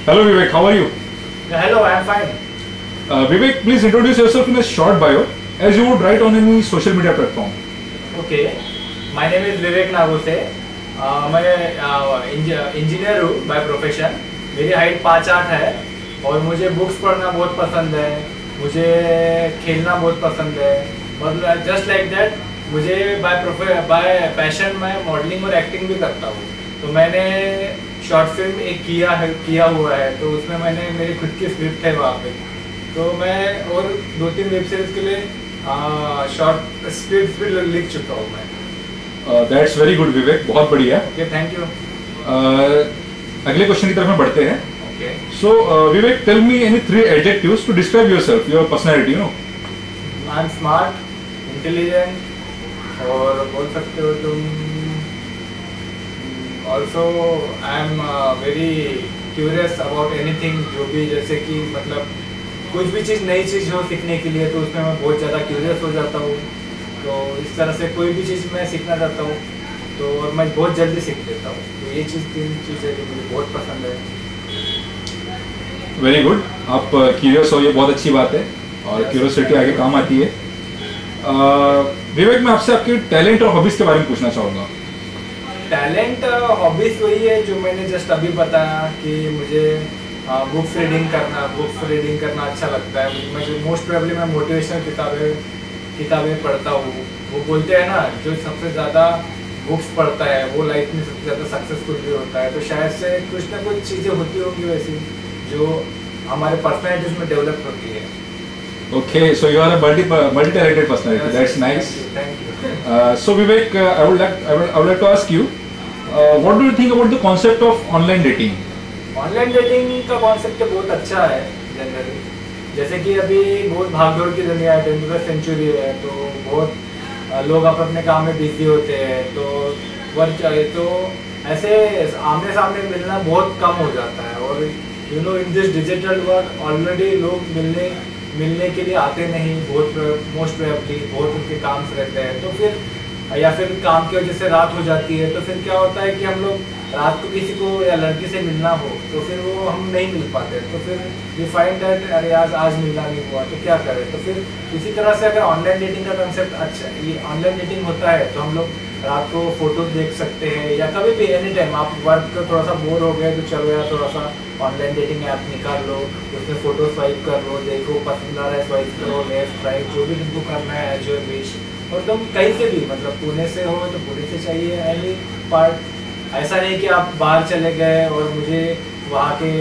Hello Vivek, how are you? Hello, I am fine. Vivek, please introduce yourself in a short bio as you would write on any social media platform. Okay, my name is Vivek Nagose. मैं engineer हूँ by profession. मेरी height 5'8" है और मुझे books पढ़ना बहुत पसंद है. मुझे खेलना बहुत पसंद है. मतलब जस्ट लाइक दैट मुझे बाय पैशन मैं मॉडलिंग और एक्टिंग भी करता हूँ. तो मैंने शॉर्ट फिल्म एक किया हुआ है. तो उसमें मैंने मेरी खुद की स्क्रिप्ट है वहाँ पे. तो मैं और 2-3 वेब सीरीज के लिए शॉर्ट स्क्रिप्ट भी लिख चुका हूँ मैं. That's very good Vivek, बहुत बढ़िया. Okay, thank you. अगले क्वेश्चन की तरफ में बढ़ते हैं. Okay. So Vivek, tell me any 3 adjectives to describe yourself, your personality, you know. I am smart, intelligent और बोल सकते हो तुम also I am very curious about anything. जो भी जैसे कि मतलब कुछ भी चीज़ नई चीज़ हो सीखने के लिए तो उसमें मैं बहुत ज़्यादा क्यूरियस हो जाता हूँ. तो इस तरह से कोई भी चीज़ मैं सीखना चाहता हूँ तो और मैं बहुत जल्दी सीख लेता हूँ. तो ये 3 चीज़ें जो मुझे बहुत पसंद है. Very good. आप क्यूरियस हो, ये बहुत अच्छी बात है और क्यूरियोसिटी आगे काम आती है. विवेक, मैं आपसे आपके टैलेंट और हॉबीज के बारे में पूछना चाहूँगा. टैलेंट हॉबीज़ वही है जो मैंने जस्ट अभी बताया कि मुझे बुक्स रीडिंग करना अच्छा लगता है. मुझे मोस्ट प्रोबेबली मैं मोटिवेशनल किताबें पढ़ता हूँ. वो बोलते हैं ना, जो सबसे ज़्यादा बुक्स पढ़ता है वो लाइफ में सबसे ज़्यादा सक्सेसफुल भी होता है. तो शायद से कुछ ना कुछ चीज़ें होती होंगी वैसी जो हमारे पर्सनैलिटीज़ में डेवलप होती है. Okay, so you are a multi-talented personality. Yes, that's nice. Thank you. So Vivek, I would like to ask you, what do you think about the concept of online dating? Online dating का concept तो बहुत अच्छा है generally. जैसे कि अभी बहुत भागदौड़ की दुनिया है, 21st सेंचुरी है. तो बहुत लोग अपने काम में बिजी होते हैं. तो वर्क तो ऐसे आमने सामने मिलना बहुत कम हो जाता है. और you know in this digital world already लोग मिलने के लिए आते नहीं. बहुत मोस्ट प्रोबेबली बहुत उनके काम से रहते हैं. तो फिर या फिर काम की वजह से रात हो जाती है. तो फिर क्या होता है कि हम लोग रात को किसी को या लड़की से मिलना हो तो फिर वो हम नहीं मिल पाते. तो फिर वी फाइंड दैट अरे आज मिलना नहीं हुआ तो क्या करें. तो फिर इसी तरह से अगर ऑनलाइन डेटिंग का कंसेप्ट अच्छा, ये ऑनलाइन डेटिंग होता है तो हम लोग रात को फोटो देख सकते हैं या कभी भी एनी टाइम आप वर्क का थोड़ा सा बोर हो गए तो चलो यार थोड़ा सा ऑनलाइन डेटिंग ऐप निकाल लो, उसमें फोटो स्वाइप कर लो, देखो पसंद आ रहा है स्वाइप करो, लेफ्ट राइट जो भी तुमको करना है एज योर विश. और तुम कहीं से भी मतलब पुणे से हो तो पुणे से चाहिए एनी पार्ट. ऐसा नहीं कि आप बाहर चले गए और मुझे वहाँ के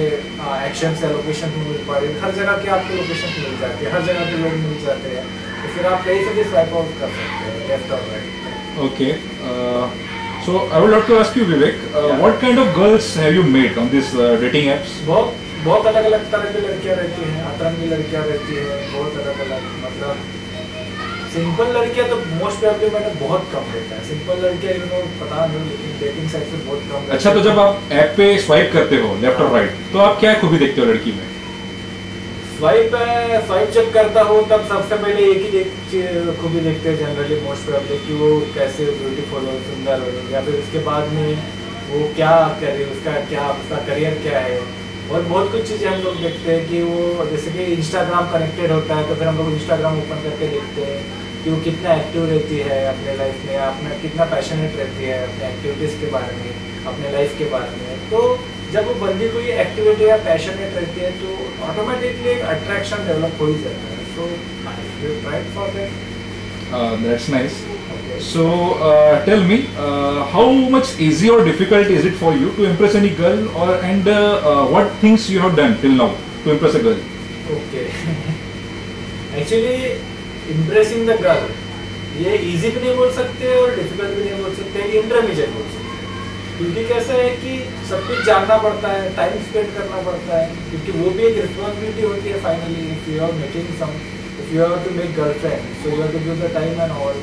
एक्शन से लोकेशन मिल पा रही. हर जगह के आपको लोकेशन मिल जाती है, हर जगह के लोग मिल जाते हैं. तो फिर आप कहीं से भी स्वाइप आउट कर सकते हैं लेफ्ट और right. Okay. So I would like to ask you Vivek, what kind of girls have you met on these dating apps? बहुत अलग अलग तरह की लड़कियाँ रहती हैं. अतरंगी लड़कियाँ रहती हैं बहुत अलग अलग. मतलब सिंपल लड़कियाँ तो मोस्ट प्रोबेबली मैंने बहुत कम देखा है. सिंपल लड़कियाँ पता नहीं, लेकिन डेटिंग साइट पे बहुत कम. अच्छा, तो जब आप ऐप पे स्वाइप करते हो लेफ्ट और राइट तो आप क्या खूबी देखते हो लड़की में? स्वाइप जब करता हो तब सबसे पहले एक ही खूबी देखते हैं जनरली मोस्ट प्रोबेबली कि वो कैसे ब्यूटीफुल हो, सुंदर हो, या फिर उसके बाद में वो क्या करे, उसका करियर क्या है. और बहुत कुछ चीज़ें हम लोग देखते हैं कि वो जैसे कि इंस्टाग्राम कनेक्टेड होता है तो फिर हम लोग इंस्टाग्राम ओपन करके देखते हैं कि वो कितना एक्टिव रहती है अपने लाइफ में, अपना कितना पैशनेट रहती है अपने एक्टिविटीज़ के बारे में, अपने लाइफ के बारे में. तो जब वो बंदी कोई एक्टिविटी या पैशनेट रहती है तो ऑटोमेटिकली एक अट्रैक्शन डेवलप हो ही जाता है. So you try for that. That's nice. So tell me, how much easy or difficult is it for you to impress any girl, and what things you have done till now to impress a girl? Okay. Actually, impressing the girl ये easy भी नहीं बोल सकते और difficult भी नहीं बोल सकते, इंटरमीडिएट बोल सकते. क्योंकि कैसा है कि सब कुछ जानना पड़ता है, टाइम स्पेंड करना पड़ता है, क्योंकि वो भी एक रिस्पॉन्सिबिलिटी होती है. Finally if you are making some, if you have to make girlfriend so you have to give the time and all.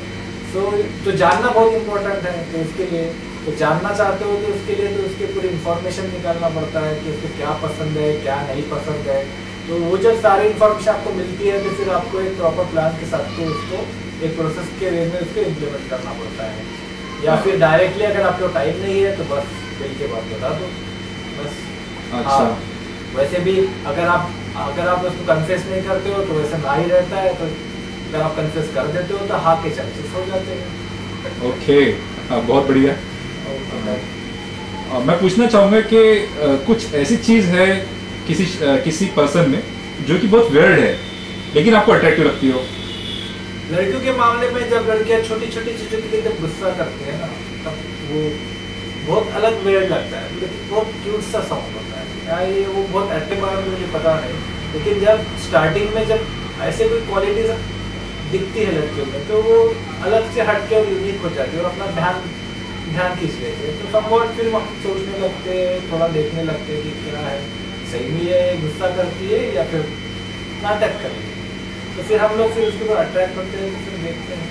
So तो जानना बहुत इंपॉर्टेंट है. तो इसके लिए तो जानना चाहते हो तो उसके लिए तो उसके पूरी इंफॉर्मेशन निकालना पड़ता है कि उसको क्या पसंद है क्या नहीं पसंद है. तो वो जब सारी इन्फॉर्मेशन आपको मिलती है तो फिर आपको एक प्रॉपर प्लान के साथ तो उसको एक प्रोसेस के वे में उसको इम्प्लीमेंट करना पड़ता है. या फिर डायरेक्टली अगर आपको टाइम नहीं है तो बस मिल के बात बता दो बस. अच्छा. वैसे भी अगर आप उसको कन्फेस नहीं करते हो तो वैसे ना ही रहता है, तो अगर आप कन्फेस कर देते हो तो हाँ के चांसेस हो जाते हैं। ओके, बहुत बढ़िया। मैं पूछना चाहूँगा कि कुछ ऐसी चीज़ है किसी पर्सन में जो कि बहुत वियर्ड है लेकिन आपको अट्रैक्टिव लगती हो? लड़कियों के मामले में जब लड़कियां छोटी छोटी चीज़ों के लिए जब गुस्सा करती है ना, तब वो बहुत अलग वेयर लगता है, लेकिन बहुत क्यूट सा साउंड होता है। क्या ये वो बहुत एक्टिव है मुझे पता नहीं, लेकिन जब स्टार्टिंग में जब ऐसे कोई क्वालिटीज दिखती है लड़कियों में तो वो अलग से हट के और यूनिक हो जाती है और अपना ध्यान खींच लेते हैं। तो समवॉट फिर हम सोचने लगते हैं, थोड़ा देखने लगते हैं कि क्या है, सही में ये गुस्सा करती है या फिर नाटक करती है। तो फिर हम लोग फिर उसके ऊपर अट्रैक्ट होते हैं, तो फिर देखते हैं,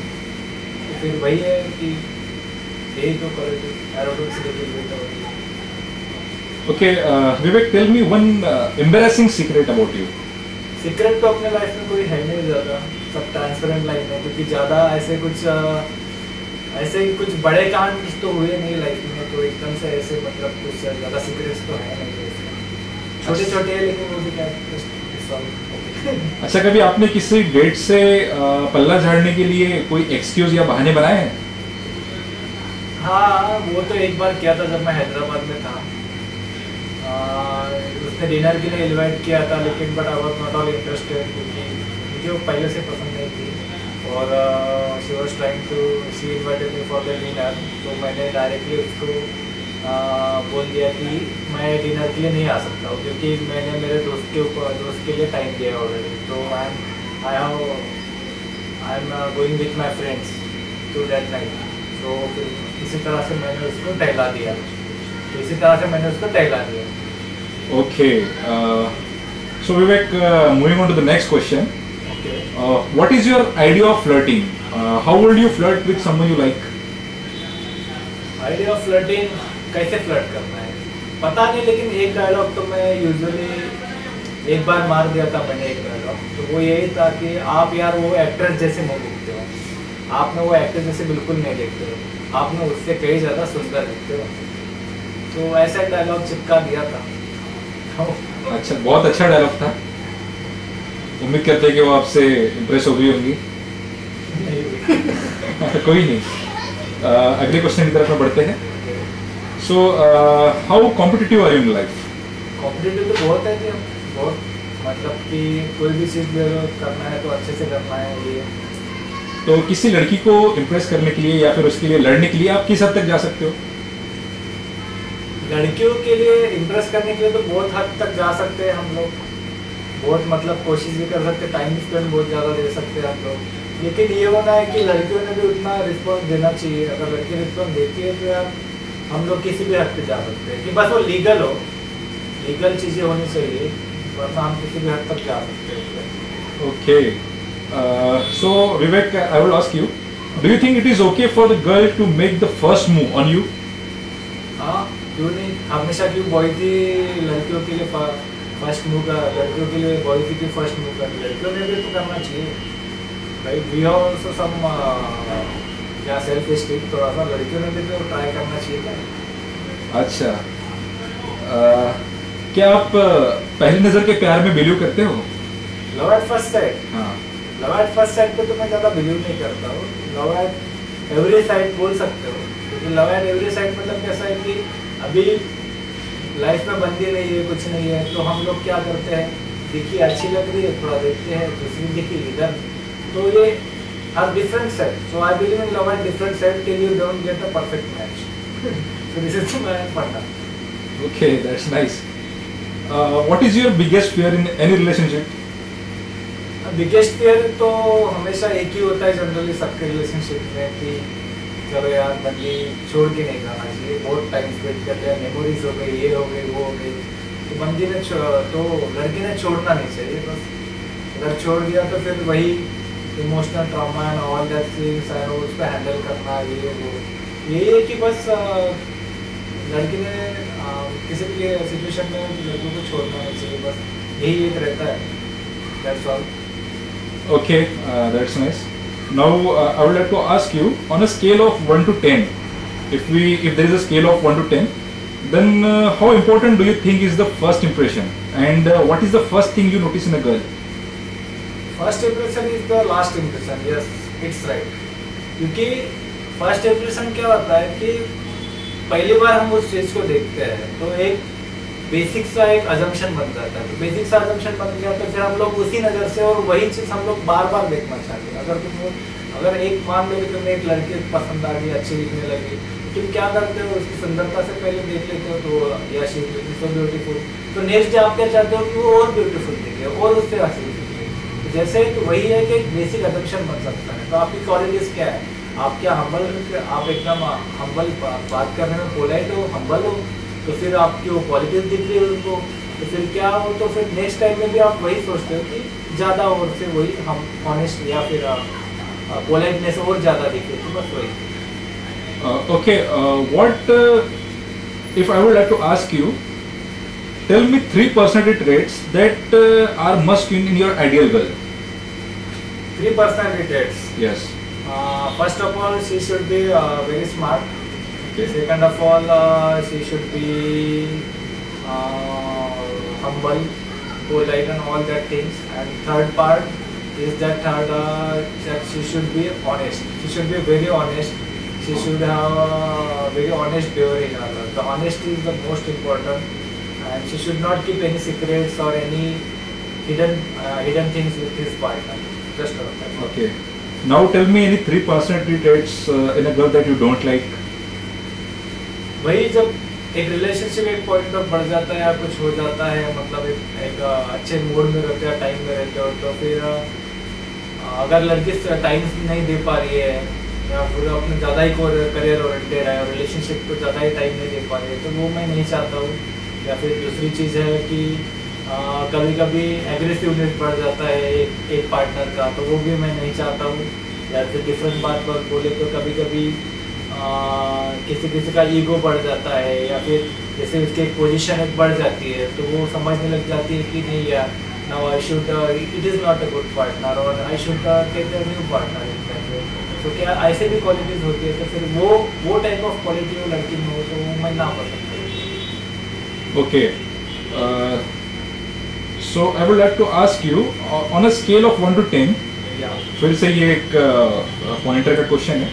तो फिर वही है कि यही तो क्वालिटी एरोटिक से लेके बेटा होती है। Okay, Vivek, tell me one embarrassing secret about you. Secret तो अपने लाइफ में कोई है नहीं ज़्यादा, सब ट्रांसपेरेंट लाइफ है, क्योंकि ज़्यादा ऐसे कुछ बड़े कांड तो हुए नहीं लाइफ में, तो एकदम से ऐसे मतलब कुछ ज़्यादा सीक्रेट्स तो है नहीं ऐसे, छोटे छोटे हैं, लेकिन वो भी क्या अच्छा, कभी आपने किसी डेट से पल्ला झाड़ने के लिए कोई एक्सक्यूज या बहाने बनाए हैं? हाँ, वो तो एक बार किया था जब मैं हैदराबाद में था। उसने डिनर के लिए इनवाइट किया था, लेकिन but I was not all interested, क्योंकि मुझे वो पहले से पसंद नहीं थी और she was trying to she invited me for the dinner. तो मैंने डायरेक्टली उसको बोल दिया कि मैं डिनर के लिए नहीं आ सकता हूँ, क्योंकि मैंने मेरे दोस्त के लिए टाइम दिया ऑलरेडी। तो I am going with my friends to that night. तो फिर इसी तरह से मैंने उसको टहला दिया। Okay, so Vivek, moving on to the next question. Okay. What is your idea of flirting? How would you flirt with someone you like? Idea of flirting, कैसे फ्लर्ट करना है पता नहीं, लेकिन एक डायलॉग तो मैं यूजुअली एक बार मार दिया था मैंने, एक डायलॉग तो वो यही था कि आप यार वो एक्ट्रेस जैसे नहीं दिखते हो, आपने वो एक्ट्रेस जैसे बिल्कुल नहीं दिखते हो, आपने उससे कई ज़्यादा सुंदर दिखते हो। तो ऐसा एक डायलॉग चिपका दिया था। अच्छा, बहुत अच्छा डायलॉग था। उम्मीद करते हैं कि वो आपसे इम्प्रेस हो गई होंगी। कोई नहीं, अगले क्वेश्चन की तरफ में बढ़ते हैं। So how competitive are you in life? Competitive तो बहुत है कि बहुत, मतलब कि कोई भी चीज़ करना है तो अच्छे से करना है ये। तो किसी लड़की को इम्प्रेस करने के लिए या फिर उसके लिए लड़ने के लिए आप किस हद तक जा सकते हो? लड़कियों के लिए इम्प्रेस करने के लिए तो बहुत हद तक जा सकते हैं हम लोग, बहुत मतलब कोशिश भी कर सकते हैं, टाइम स्पेंड बहुत ज़्यादा दे सकते हैं हम लोग, लेकिन ये होना है कि लड़कियों ने भी उतना रिस्पॉन्स देना चाहिए। अगर लड़की रिस्पॉन्स देती है तो यार हम लोग किसी भी हद पे जा सकते हैं, कि बस वो लीगल हो, लीगल चीज़ें होनी चाहिए, वरना हम किसी भी हद तक जा सकते हैं। Okay, so Vivek, I will ask you, do you think it is okay for the girl to make the first move on you? हाँ, क्यों नहीं, हमेशा क्यों बॉयज ही लड़कियों के लिए फर्स्ट मूव का, लड़कियों के लिए बॉयज ही क्यों फर्स्ट मूव कर, लड़कियों ने भी तो करना चाहिए भाई। वी हैव आल्सो सम क्या सेल्फ स्टीम, थोड़ा सा लड़कियों ने भी तो ट्राई करना चाहिए था। अच्छा, क्या आप पहली नज़र के प्यार में बिलीव करते हो? Love at first sight? हाँ, लव एट फर्स्ट साइट पे तो मैं ज़्यादा बिलीव नहीं करता हूँ। लव एट एवरी साइट बोल सकते हो, क्योंकि लव एट एवरी साइट मतलब कैसा है कि अभी लाइफ में बंदी नहीं है, कुछ नहीं है, तो हम लोग क्या करते हैं, देखिए अच्छी लग रही है थोड़ा देखते हैं, दूसरी देखी इधर, तो ये हर different set. So I believe in love at different set till you don't get a perfect match. So this is my फंडा। Okay, that's nice. What is your biggest fear in any relationship? Biggest fear तो हमेशा एक ही होता है generally सबके relationship में, कि चलो यार बंदी छोड़ के नहीं जाना चाहिए, बहुत टाइम स्पेंड कर लिया, मेमोरीज हो गई, ये हो गई, वो हो गई, तो बंदी ने तो लड़की ने छोड़ना नहीं चाहिए बस। अगर छोड़ दिया तो फिर वही emotional trauma and all that things है, उसको हैंडल करना, ये वो, यही है कि बस लड़की ने किसी भी सिचुएशन में लड़कों को छोड़ना नहीं चाहिए, बस यही एक रहता है। That's all. Okay, that's nice. Now I would like to ask you, on a scale of 1 to 10, if there is a scale of 1 to 10, then how important do you think is the first impression, and what is the first thing you notice in a girl? First impression is the last impression, yes it's right. क्योंकि first impression क्या होता है कि पहली बार हम उस चीज़ को देखते हैं तो एक बेसिक सा एक अजम्पशन बन जाता है। तो बेसिक सा अजम्पशन बन गया तो फिर हम लोग उसी नज़र से और वही चीज़ हम लोग बार बार देखना चाहते हैं। अगर एक मान लो कि तुम्हें एक लड़की पसंद आ गई, अच्छी दिखने लगी, तुम क्या करते हो, उसकी सुंदरता से पहले देख लेते हो तो या शी इज सो ब्यूटीफुल, तो नेक्स्ट डे आप क्या चाहते हो कि वो और ब्यूटीफुल दिखे और उससे अच्छी दिखे। तो जैसे तो वही है कि एक बेसिक अजम्पशन बन सकता है। तो आपकी क्वालिटीज क्या है, आप क्या हम्बल, आप एकदम हम्बल बात करने में पोलाइट हो, हम्बल हो, तो फिर आपकी वो क्वालिटीज दिख रही है उनको, तो फिर क्या हो, तो फिर नेक्स्ट टाइम में भी आप वही सोचते हो कि ज़्यादा और से वही हम ऑनेस्ट या फिर पोलाइटनेस और ज़्यादा दिखे, तो बस वही। Okay, what if I would like to ask you, tell me 3 personality traits that are must in your ideal girl. 3 personality traits. Yes. First of all, she should be very smart. Okay. Second of all, she should be humble, polite, and all that things. And third part is that she should be honest. She should be very honest. She should have a very honest behavior in her life. The honesty is the most important, and she should not keep any secrets or any hidden things with his partner. Just like that. Okay. Now tell me any 3 personality traits in a girl that you don't like. वही जब एक relationship एक point पर बढ़ जाता है या कुछ हो जाता है, मतलब एक अच्छे मूड में रहते हो, टाइम में रहते हो, तो फिर अगर लड़की टाइम नहीं दे पा रही है या पूरा अपने ज़्यादा ही करियर ओरिएंटेड है और रिलेशनशिप को ज़्यादा ही टाइम नहीं दे पा रही है, तो वो मैं नहीं चाहता हूँ। या फिर दूसरी चीज़ है कि कभी कभी एग्रेसिवनेस बढ़ जाता है एक पार्टनर का, तो वो भी मैं नहीं चाहता हूँ। या फिर डिफरेंट बात बोले तो कभी कभी किसी का ईगो बढ़ जाता है, या फिर जैसे उसकी एक पोजीशन एक बढ़ जाती है तो वो समझने लग जाती है कि नहीं यार, now I should, it is not a good partner और I should take a new partner. तो क्या ऐसे भी क्वालिटीज़ होती है, तो फिर वो टाइप ऑफ क्वालिटी वो लड़की में हो तो वो मैं ना पसंद करूँ। Okay. So I would like to ask you on a scale of 1 to 10. फिर से ये एक पॉइंटर का क्वेश्चन है।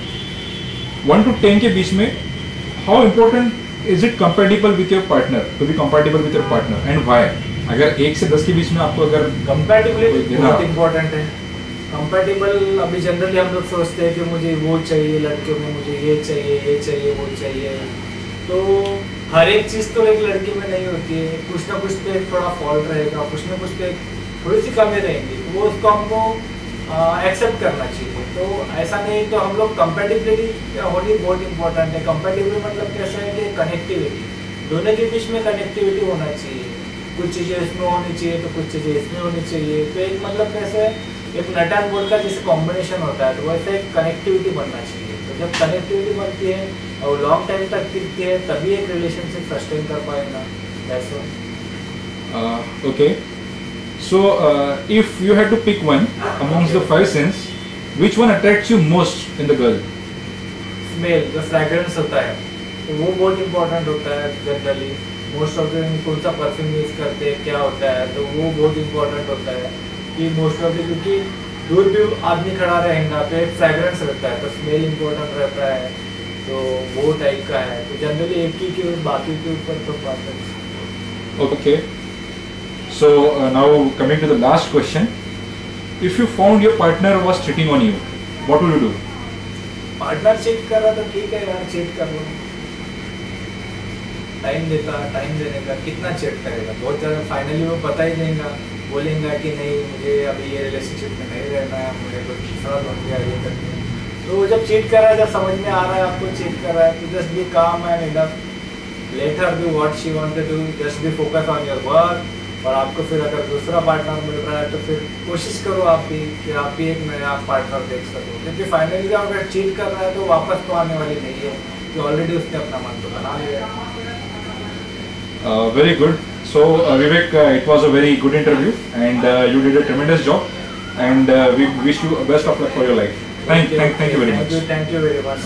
1 to 10 के बीच में how important is it compatible with your partner, to be compatible with your partner, and why? अगर 1 से 10 के बीच में आपको अगर कंपेटेबिलिटी बहुत इम्पोर्टेंट है। कंपेटेबल अभी जनरली हम लोग सोचते हैं कि मुझे वो चाहिए लड़कियों में, मुझे ये चाहिए वो चाहिए, तो हर एक चीज़ तो एक लड़की में नहीं होती है। कुछ ना कुछ तो एक थोड़ा फॉल्ट रहेगा, कुछ ना कुछ तो एक थोड़ी सी कमी रहेंगी, तो वो उसको हमको एक्सेप्ट करना चाहिए। तो ऐसा नहीं, तो हम लोग कंपेटिबिलिटी होनी बहुत इंपॉर्टेंट है। कंपेटिबिलिटी मतलब कैसा है कि कनेक्टिविटी, दोनों के बीच में कनेक्टिविटी होना चाहिए। कुछ चीज़ें इसमें होनी चाहिए तो कुछ चीज़ें इसमें होनी चाहिए। तो एक मतलब कैसे है, एक नट एंड बोल्ट का जैसे कॉम्बिनेशन होता है, तो वैसे एक कनेक्टिविटी बनना चाहिए। तो जब कनेक्टिविटी बनती है और लॉन्ग टाइम तक टिकती है, तभी एक रिलेशनशिप सस्टेन कर पाएगा। That's all. Okay, so if you had to pick one amongst the 5 senses, which one attracts you most in the girl? Smell, जो फ्रेग्रेंस होता है, तो वो बहुत इंपॉर्टेंट होता है। जनरली मोस्ट ऑफ द कौन सा परफ्यूम यूज़ करते हैं, क्या होता है, तो वो बहुत इंपॉर्टेंट होता है कि मोस्ट ऑफ द, क्योंकि दूर भी आदमी खड़ा रहेगा तो एक फ्रेग्रेंस रहता है, तो स्मेल इंपॉर्टेंट रहता है, तो वो टाइप का है। तो जनरली एक ही के बाकी के ऊपर तो बात। Okay. So now coming to the last question, if you found your partner was cheating on you, what would you do? Partner cheat कर रहा तो ठीक है यार, चीट कर लो, टाइम देने का कितना चीट करेगा, बहुत ज़्यादा। फाइनली वो पता ही देगा, बोलेगा कि नहीं मुझे अभी ये रिलेशनशिप में नहीं रहना है, मुझे कुछ दूसरा बन गया ये करके। तो जब चीट कर रहा है, जब समझ में आ रहा है आपको चीट कर रहा है, तो just be calm and enough, let her do what she wanted to, just be focus on your work. और आपको फिर अगर दूसरा पार्टनर मिल रहा है तो फिर कोशिश करो आप भी कि आप भी एक नया पार्टनर देख सको, क्योंकि फाइनली जब अगर चीट कर रहा है तो वापस तो आने वाली नहीं है, कि ऑलरेडी उसने अपना मन तो बना लिया। Very good. So Vivek, it was a very good interview, and you did a tremendous job, and we wish you best of luck for your life. Thank you very much. Thank you very much.